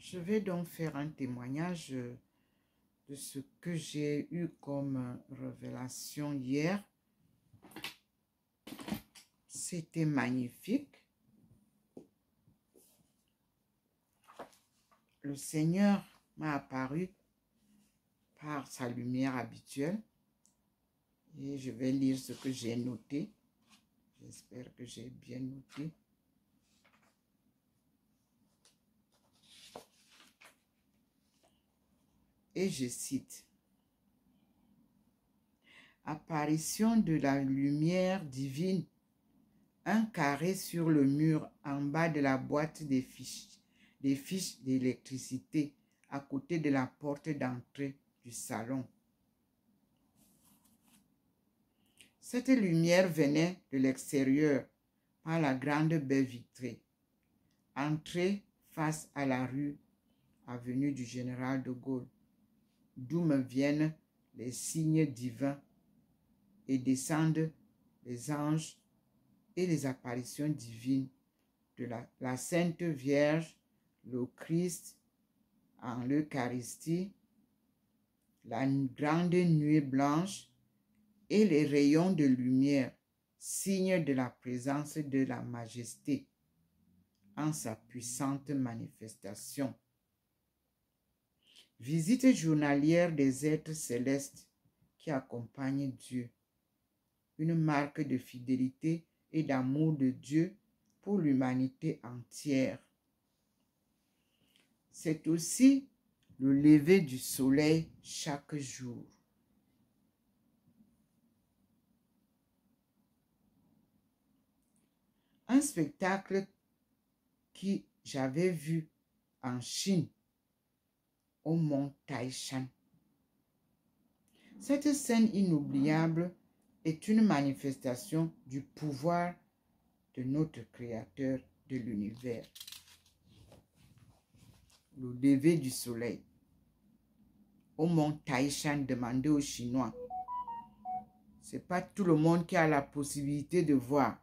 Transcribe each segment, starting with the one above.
Je vais donc faire un témoignage de ce que j'ai eu comme révélation hier. C'était magnifique. Le Seigneur m'a apparu par sa lumière habituelle et je vais lire ce que j'ai noté. J'espère que j'ai bien noté. Et je cite: apparition de la lumière divine, un carré sur le mur en bas de la boîte des fiches d'électricité à côté de la porte d'entrée du salon. Cette lumière venait de l'extérieur par la grande baie vitrée. Entrée face à la rue, avenue du Général de Gaulle, d'où me viennent les signes divins et descendent les anges et les apparitions divines de la Sainte Vierge, le Christ en l'Eucharistie, la grande nuée blanche et les rayons de lumière, signe de la présence de la majesté en sa puissante manifestation. Visite journalière des êtres célestes qui accompagnent Dieu, une marque de fidélité et d'amour de Dieu pour l'humanité entière. C'est aussi le lever du soleil chaque jour. Un spectacle que j'avais vu en Chine, au mont Taishan. Cette scène inoubliable est une manifestation du pouvoir de notre Créateur de l'univers. Le lever du soleil au mont Taishan, demandez aux Chinois. Ce n'est pas tout le monde qui a la possibilité de voir.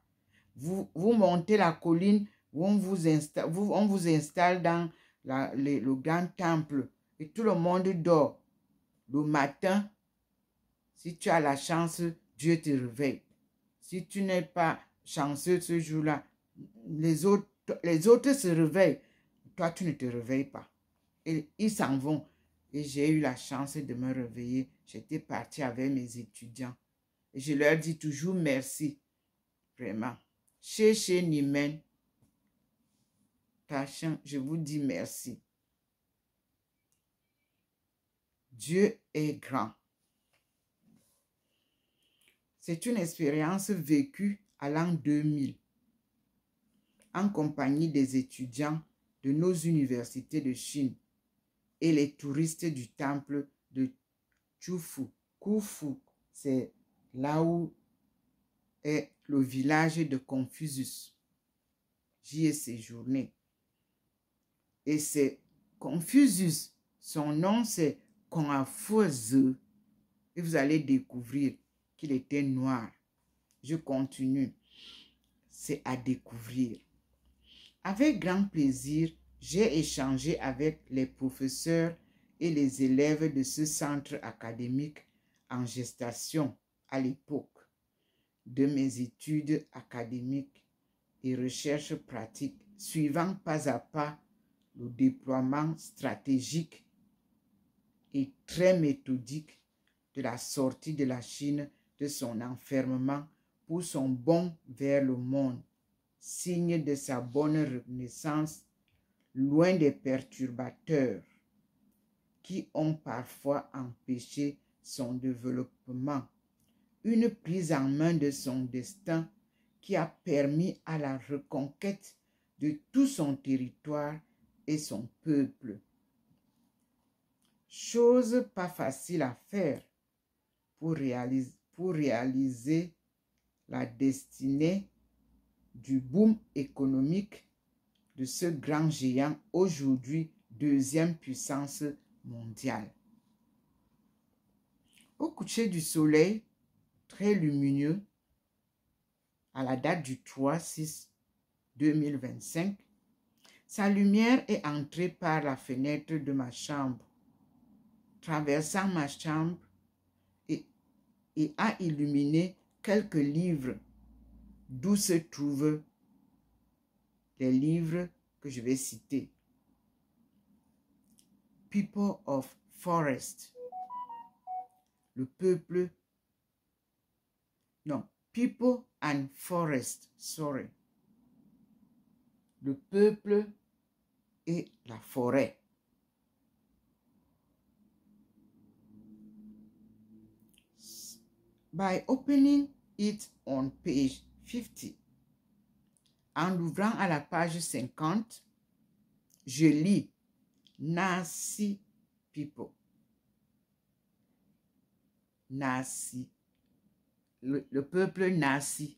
Vous montez la colline, on vous installe dans le grand temple et tout le monde dort. Le matin, si tu as la chance, Dieu te réveille. Si tu n'es pas chanceux ce jour-là, les autres se réveillent. Toi, tu ne te réveilles pas. Et ils s'en vont. Et j'ai eu la chance de me réveiller. J'étais partie avec mes étudiants. Et je leur dis toujours merci. Vraiment. Chez Nimen, Tachan, je vous dis merci. Dieu est grand. C'est une expérience vécue à l'an 2000 en compagnie des étudiants de nos universités de Chine et les touristes du temple de Khufu. C'est là où est le village de Confucius. J'y ai séjourné. Et c'est Confucius. Son nom, c'est Confucius. Et vous allez découvrir qu'il était noir. Je continue. C'est à découvrir. Avec grand plaisir, j'ai échangé avec les professeurs et les élèves de ce centre académique en gestation à l'époque de mes études académiques et recherches pratiques, suivant pas à pas le déploiement stratégique et très méthodique de la sortie de la Chine de son enfermement pour son bond vers le monde, signe de sa bonne renaissance, loin des perturbateurs qui ont parfois empêché son développement, une prise en main de son destin qui a permis à la reconquête de tout son territoire et son peuple. Chose pas facile à faire pour réaliser la destinée du boom économique de ce grand géant, aujourd'hui deuxième puissance mondiale. Au coucher du soleil, très lumineux, à la date du 3/6/2025, Sa lumière est entrée par la fenêtre de ma chambre, traversant ma chambre et a illuminé quelques livres d'où se trouvent les livres que je vais citer. People of Forest. Le peuple. Non, People and Forest. Sorry. Le peuple et la forêt. By opening it on page 50, en l'ouvrant à la page 50, je lis Nasi People. Nasi. Le peuple Nasi.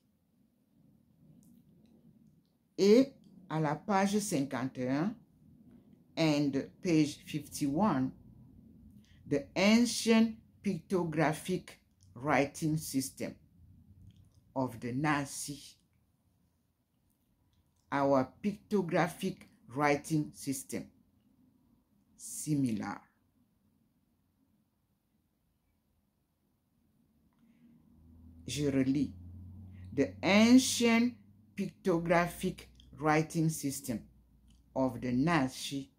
Et à la page 51 and page 51, the ancient pictographic writing system of the Nasi. Our pictographic writing system, similar. Je relis. The ancient pictographic writing system of the Nasi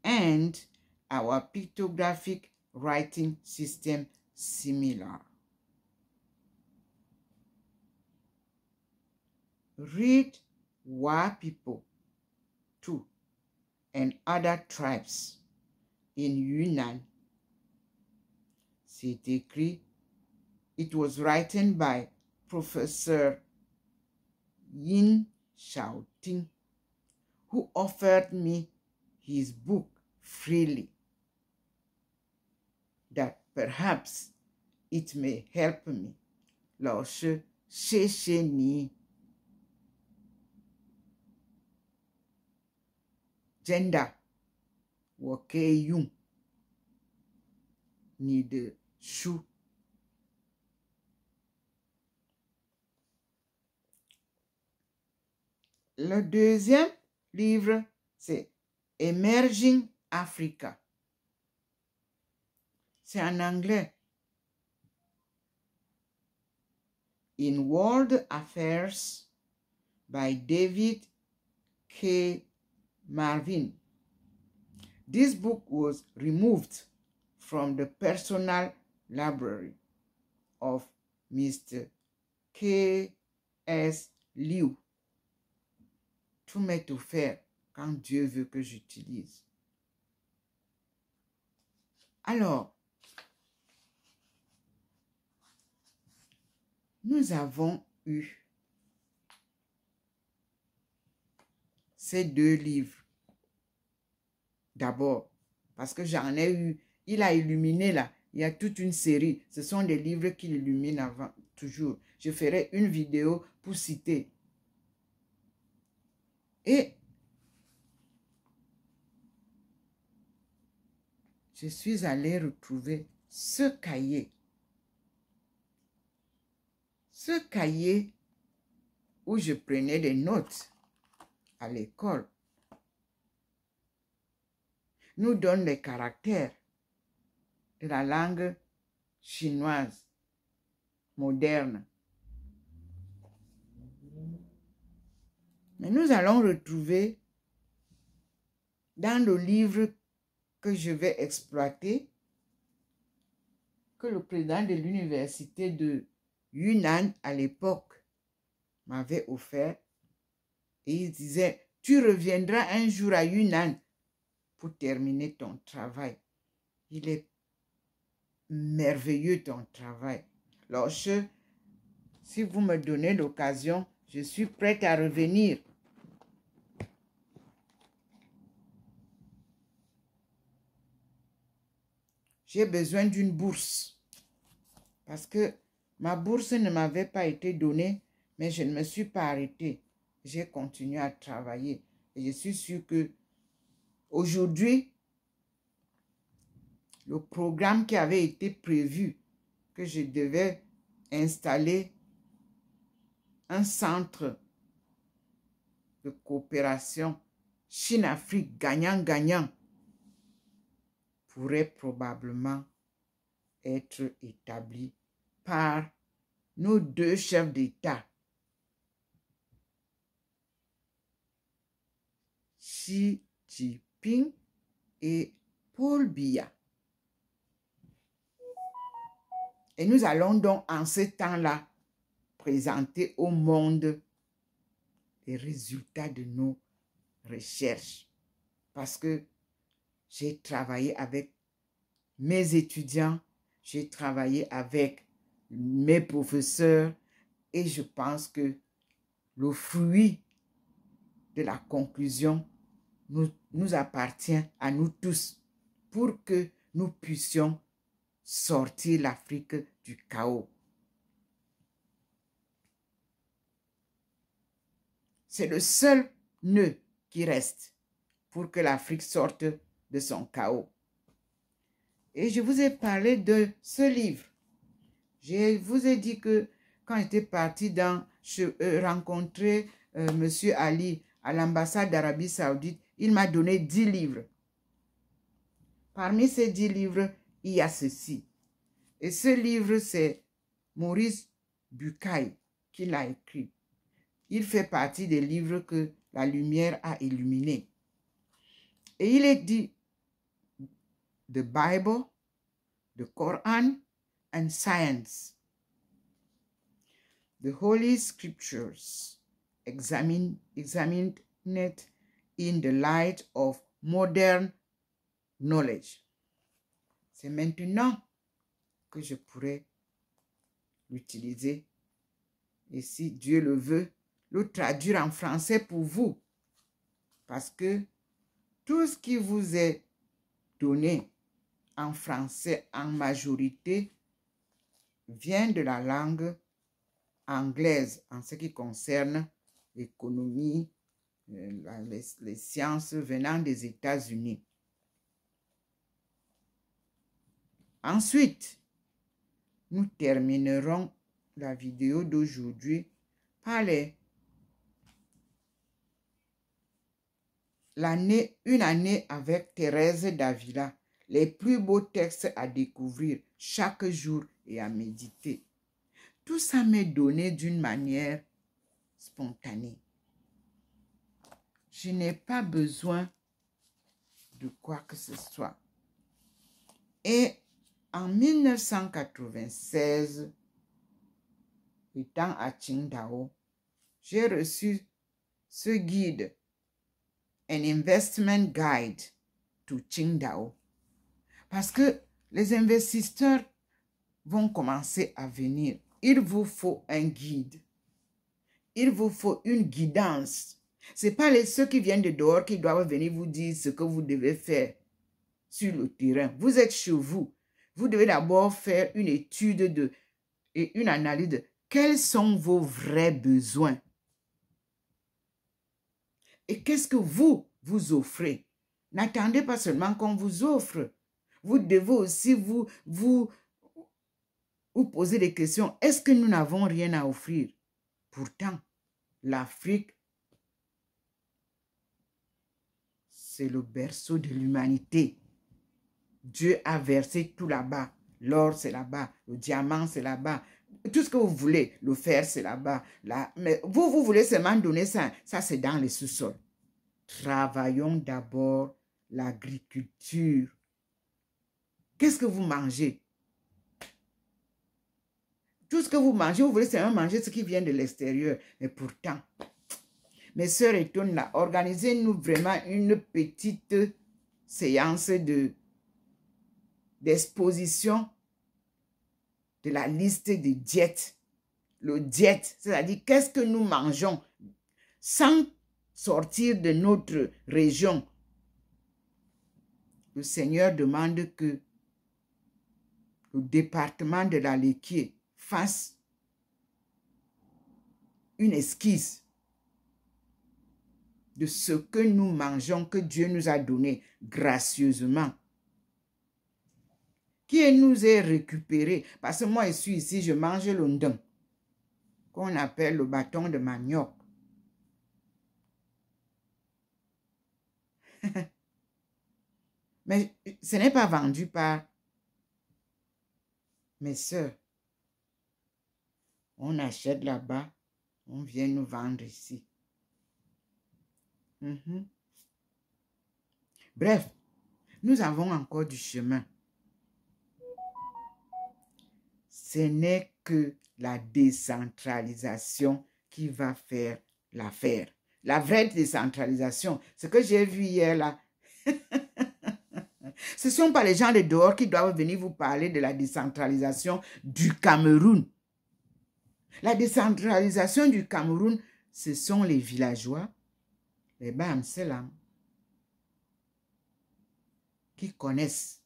and our pictographic writing system similar. Read Wa people too and other tribes in Yunnan. C'est écrit. It was written by Professor Yin Shaoting, who offered me his book freely, that perhaps it may help me. Lorsque chez ni gender wakeyung ni de chou. Le deuxième livre, c'est Emerging Africa. C'est en anglais. In World Affairs by David K. Marvin. This book was removed from the personal library of Mr. K. S. Liu. Tout m'est offert quand Dieu veut que j'utilise. Alors, nous avons eu ces deux livres. D'abord, parce que j'en ai eu, il a illuminé là, il y a toute une série. Ce sont des livres qu'il illumine avant, toujours. Je ferai une vidéo pour citer. Et je suis allée retrouver ce cahier. Ce cahier où je prenais des notes à l'école nous donne les caractères de la langue chinoise moderne. Mais nous allons retrouver dans le livre que je vais exploiter, que le président de l'université de Yunnan à l'époque m'avait offert, et il disait, tu reviendras un jour à Yunnan pour terminer ton travail. Il est merveilleux ton travail. Lorsque, si vous me donnez l'occasion, je suis prête à revenir. J'ai besoin d'une bourse parce que ma bourse ne m'avait pas été donnée, mais je ne me suis pas arrêtée. J'ai continué à travailler et je suis sûre que aujourd'hui, le programme qui avait été prévu, que je devais installer un centre de coopération Chine-Afrique gagnant-gagnant pourrait probablement être établi par nos deux chefs d'État, Xi Jinping et Paul Biya. Et nous allons donc en ce temps-là présenter au monde les résultats de nos recherches. Parce que j'ai travaillé avec mes étudiants, j'ai travaillé avec mes professeurs et je pense que le fruit de la conclusion nous appartient à nous tous pour que nous puissions sortir l'Afrique du chaos. C'est le seul nœud qui reste pour que l'Afrique sorte de son chaos. Et je vous ai parlé de ce livre. Je vous ai dit que quand j'étais partie rencontrer M. Ali à l'ambassade d'Arabie Saoudite, il m'a donné 10 livres. Parmi ces 10 livres, il y a ceci. Et ce livre, c'est Maurice Bucaille qui l'a écrit. Il fait partie des livres que la lumière a illuminés. Et il est dit The Bible, the Quran and Science. The Holy Scriptures examined in the light of modern knowledge. C'est maintenant que je pourrais l'utiliser et si Dieu le veut, le traduire en français pour vous. Parce que tout ce qui vous est donné en français en majorité vient de la langue anglaise en ce qui concerne l'économie, les sciences venant des États-Unis. Ensuite, nous terminerons la vidéo d'aujourd'hui par une année avec Thérèse d'Avila, les plus beaux textes à découvrir chaque jour et à méditer. Tout ça m'est donné d'une manière spontanée. Je n'ai pas besoin de quoi que ce soit. Et en 1996, étant à Qingdao, j'ai reçu ce guide, An Investment Guide to Qingdao. Parce que les investisseurs vont commencer à venir. Il vous faut un guide. Il vous faut une guidance. Ce n'est pas ceux qui viennent de dehors qui doivent venir vous dire ce que vous devez faire sur le terrain. Vous êtes chez vous. Vous devez d'abord faire une étude et une analyse de quels sont vos vrais besoins. Et qu'est-ce que vous offrez? N'attendez pas seulement qu'on vous offre. Vous devez aussi vous poser des questions. Est-ce que nous n'avons rien à offrir? Pourtant, l'Afrique, c'est le berceau de l'humanité. Dieu a versé tout là-bas. L'or, c'est là-bas. Le diamant, c'est là-bas. Tout ce que vous voulez, le fer, c'est là-bas. Mais vous voulez seulement donner ça. Ça, c'est dans les sous-sols. Travaillons d'abord l'agriculture. Qu'est-ce que vous mangez? Tout ce que vous mangez, vous voulez seulement manger ce qui vient de l'extérieur. Mais pourtant, mes sœurs et tonnes là, organisez-nous vraiment une petite séance d'exposition de la liste des diètes. Le diète, c'est-à-dire qu'est-ce que nous mangeons sans sortir de notre région. Le Seigneur demande que le département de la Léquier fasse une esquisse de ce que nous mangeons, que Dieu nous a donné gracieusement, qui nous est récupéré. Parce que moi, je suis ici, je mange le ndeng, qu'on appelle le bâton de manioc. Mais ce n'est pas vendu par mes sœurs. On achète là-bas, on vient nous vendre ici. Bref, nous avons encore du chemin. Ce n'est que la décentralisation qui va faire l'affaire. La vraie décentralisation, ce que j'ai vu hier là, ce ne sont pas les gens de dehors qui doivent venir vous parler de la décentralisation du Cameroun. La décentralisation du Cameroun, ce sont les villageois, les Bamselam, qui connaissent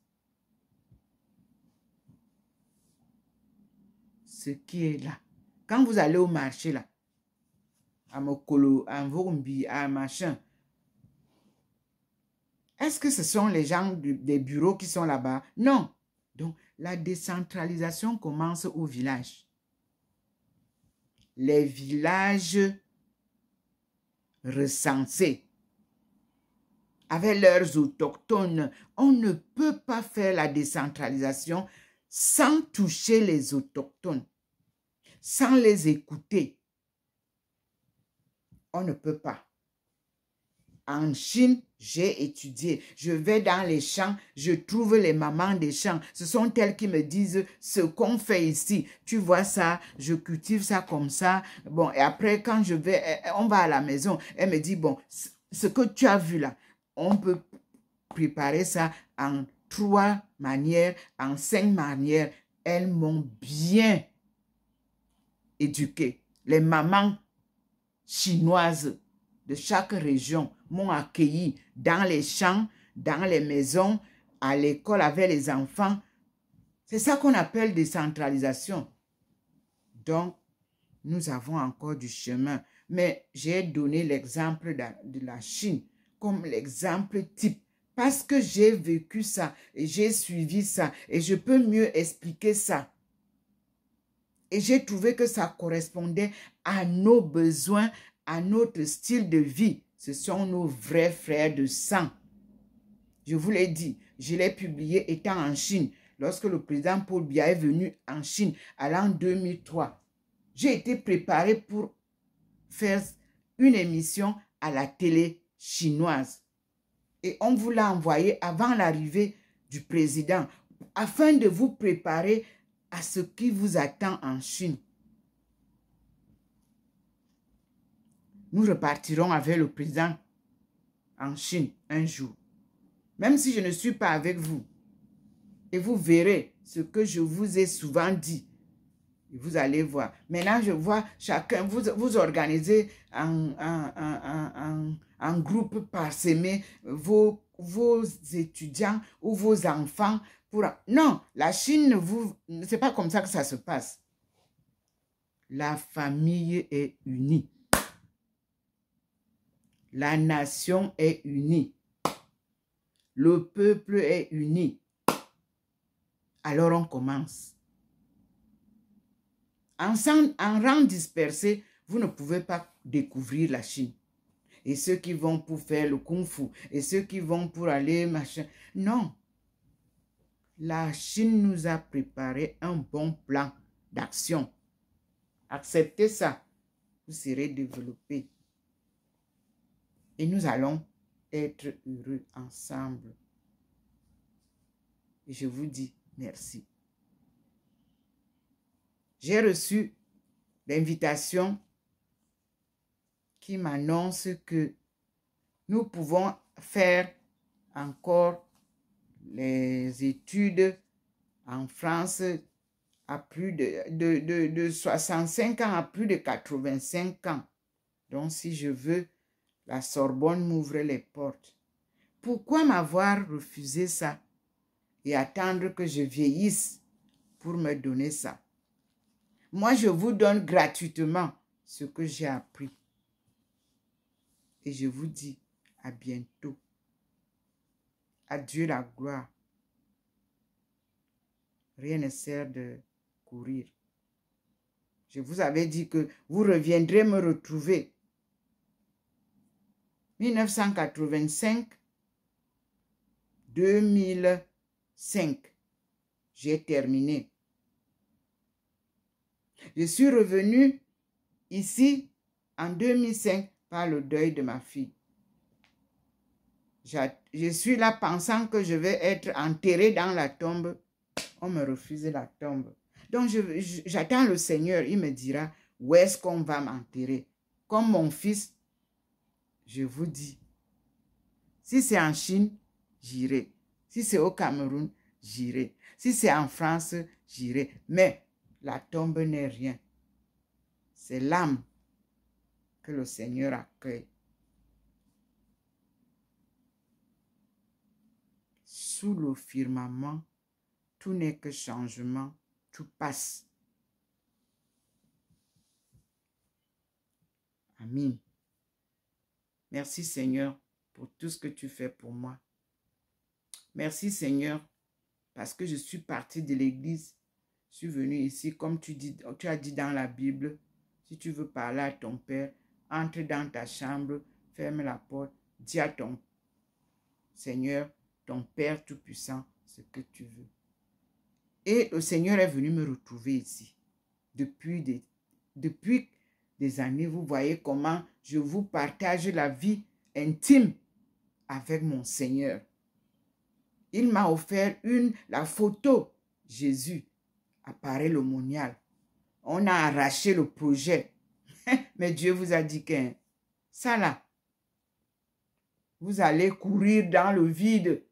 ce qui est là. Quand vous allez au marché là, à Mokolo, à Mvombi, à machin, est-ce que ce sont les gens des bureaux qui sont là-bas? Non. Donc, la décentralisation commence au village. Les villages recensés, avec leurs autochtones, on ne peut pas faire la décentralisation sans toucher les autochtones, sans les écouter. On ne peut pas. En Chine, j'ai étudié. Je vais dans les champs, je trouve les mamans des champs. Ce sont elles qui me disent ce qu'on fait ici. Tu vois ça, je cultive ça comme ça. Bon, et après, quand je vais, on va à la maison, elle me dit, bon, ce que tu as vu là, on peut préparer ça en 3 manières, en 5 manières. Elles m'ont bien éduquée. Les mamans chinoises de chaque région m'ont accueilli dans les champs, dans les maisons, à l'école avec les enfants. C'est ça qu'on appelle décentralisation. Donc, nous avons encore du chemin. Mais j'ai donné l'exemple de la Chine comme l'exemple type. Parce que j'ai vécu ça et j'ai suivi ça et je peux mieux expliquer ça. Et j'ai trouvé que ça correspondait à nos besoins, à notre style de vie. Ce sont nos vrais frères de sang. Je vous l'ai dit, je l'ai publié étant en Chine. Lorsque le président Paul Biya est venu en Chine à l'an 2003, j'ai été préparé pour faire une émission à la télé chinoise. Et on vous l'a envoyé avant l'arrivée du président afin de vous préparer à ce qui vous attend en Chine. Nous repartirons avec le président en Chine un jour. Même si je ne suis pas avec vous. Et vous verrez ce que je vous ai souvent dit. Et vous allez voir. Maintenant, je vois chacun, vous organisez en groupe parsemé vos étudiants ou vos enfants. Non, la Chine, c'est pas comme ça que ça se passe. La famille est unie. La nation est unie. Le peuple est uni. Alors on commence. En rang dispersé, vous ne pouvez pas découvrir la Chine. Et ceux qui vont pour faire le kung-fu, et ceux qui vont pour aller machin. Non. La Chine nous a préparé un bon plan d'action. Acceptez ça. Vous serez développés. Et nous allons être heureux ensemble. Et je vous dis merci. J'ai reçu l'invitation qui m'annonce que nous pouvons faire encore les études en France à plus de 65 ans à plus de 85 ans. Donc, si je veux, la Sorbonne m'ouvre les portes. Pourquoi m'avoir refusé ça et attendre que je vieillisse pour me donner ça? Moi, je vous donne gratuitement ce que j'ai appris. Et je vous dis à bientôt. À Dieu la gloire. Rien ne sert de courir. Je vous avais dit que vous reviendrez me retrouver. 1985, 2005. J'ai terminé. Je suis revenu ici en 2005 par le deuil de ma fille. Je suis là pensant que je vais être enterrée dans la tombe. On me refuse la tombe. Donc, j'attends le Seigneur. Il me dira où est-ce qu'on va m'enterrer. Comme mon fils, je vous dis, si c'est en Chine, j'irai. Si c'est au Cameroun, j'irai. Si c'est en France, j'irai. Mais la tombe n'est rien. C'est l'âme que le Seigneur accueille. Sous le firmament, tout n'est que changement, tout passe. Amen. Merci Seigneur pour tout ce que tu fais pour moi. Merci Seigneur parce que je suis partie de l'église. Je suis venue ici comme tu as dit dans la Bible. Si tu veux parler à ton Père, entre dans ta chambre, ferme la porte, dis à ton Seigneur, ton Père Tout-Puissant, ce que tu veux. Et le Seigneur est venu me retrouver ici. Depuis des années, vous voyez comment je vous partage la vie intime avec mon Seigneur. Il m'a offert la photo. Jésus apparaît le monial. On a arraché le projet. Mais Dieu vous a dit que ça là, vous allez courir dans le vide.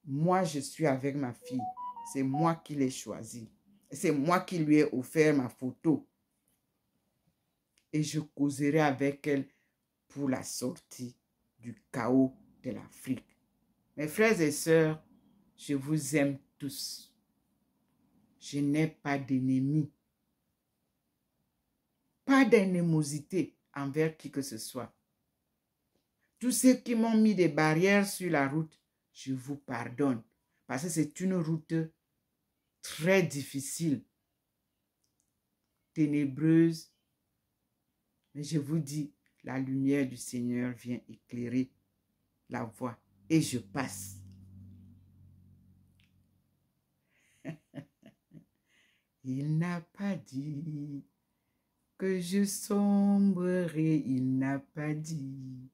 Moi, je suis avec ma fille. C'est moi qui l'ai choisie. C'est moi qui lui ai offert ma photo. Et je causerai avec elle pour la sortie du chaos de l'Afrique. Mes frères et sœurs, je vous aime tous. Je n'ai pas d'ennemis. Pas d'animosité envers qui que ce soit. Tous ceux qui m'ont mis des barrières sur la route, je vous pardonne. Parce que c'est une route très difficile, ténébreuse. Mais je vous dis, la lumière du Seigneur vient éclairer la voie et je passe. Il n'a pas dit que je sombrerai, il n'a pas dit.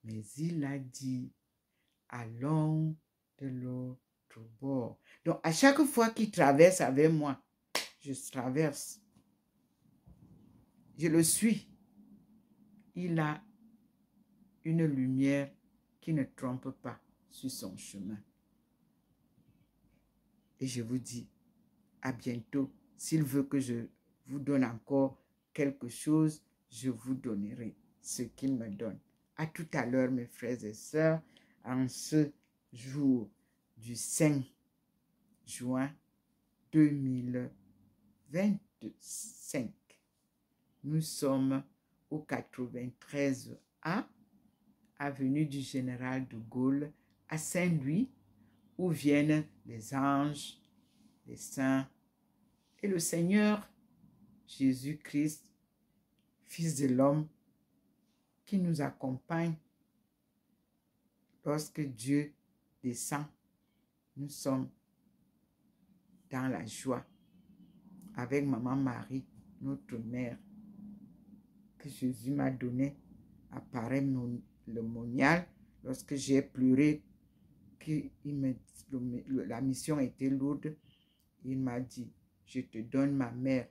Mais il a dit, allons de l'autre bord. Donc, à chaque fois qu'il traverse avec moi, je traverse. Je le suis. Il a une lumière qui ne trompe pas sur son chemin. Et je vous dis, à bientôt. S'il veut que je vous donne encore quelque chose, je vous donnerai ce qu'il me donne. À tout à l'heure, mes frères et sœurs, en ce jour du 5 juin 2025. Nous sommes au 93A, avenue du Général de Gaulle, à Saint-Louis, où viennent les anges, les saints et le Seigneur Jésus-Christ, Fils de l'homme, qui nous accompagne lorsque Dieu descend. Nous sommes dans la joie avec Maman Marie, notre mère, que Jésus m'a donné. Apparaît le monial lorsque j'ai pleuré, la mission était lourde. Il m'a dit, je te donne ma mère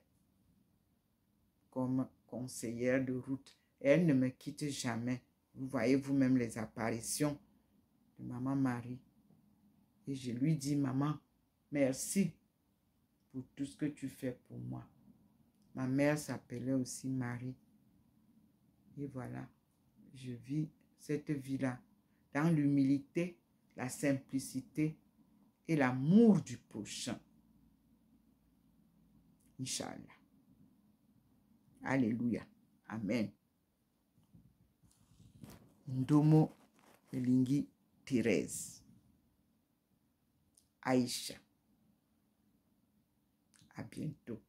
comme conseillère de route. Elle ne me quitte jamais. Vous voyez vous-même les apparitions de Maman Marie. Et je lui dis, maman, merci pour tout ce que tu fais pour moi. Ma mère s'appelait aussi Marie. Et voilà, je vis cette vie-là dans l'humilité, la simplicité et l'amour du prochain. Inch'Allah. Alléluia. Amen. Ndomo Elingi Thérèse. Aïcha. À bientôt.